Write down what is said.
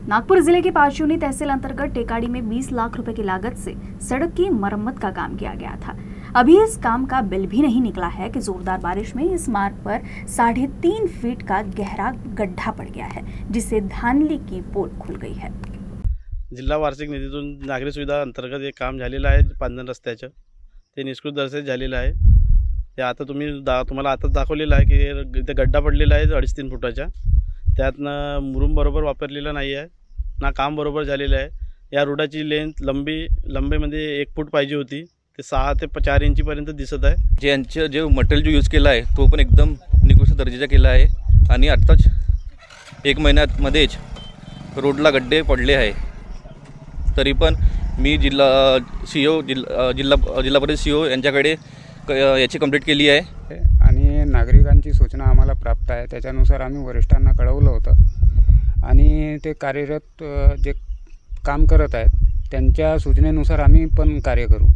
नागपुर जिले के पाचौनी तहसील अंतर्गत टेकाड़ी में 20 लाख रुपए की लागत से सड़क की मरम्मत का काम किया गया था। अभी इस काम का बिल भी नहीं निकला है कि जोरदार बारिश में इस मार्ग पर 3.5 फीट का गहरा गड्ढा पड़ गया है, जिससे धानली की पोल खुल गई है। जिल्हा वार्षिक निधीतून नागरी सुविधा अंतर्गत एक काम झालेलं आहे पांधन रस्त्याचं, ते निष्कृत दर्जाचे झालेलं आहे। ते आता तुम्हाला आता दाखवलेलं आहे की इथे गड्डा पडलेला आहे 2.5-3 फुटाचा, त्यातनं मुरुम बरोबर वापरलेला नाही आहे ना, काम बरोबर झालेलं आहे। या रोडाची लेंथ लंबीमध्ये 1 फूट पाहिजे होती, ते 6 ते 4 इंचीपर्यंत दिसत आहे। जे मटेरियल जो यूज केला आहे तो पण एकदम निकृष्ट दर्जाचा केला आहे आणि आत्ताच 1 महिन्यामध्येच रोडला गड्डे पडले आहे। तरी पण मी जिल्हा परिषद सीओ यांच्याकडे याची कंप्लीट केली आहे आणि नागरिकांची सूचना आम्हाला प्राप्त आहे, त्याच्यानुसार आम्ही वरिष्ठांना कळवलं होतं आणि ते कार्यरत जे काम करत आहेत त्यांच्या सूचनेनुसार आम्ही पण कार्य करू।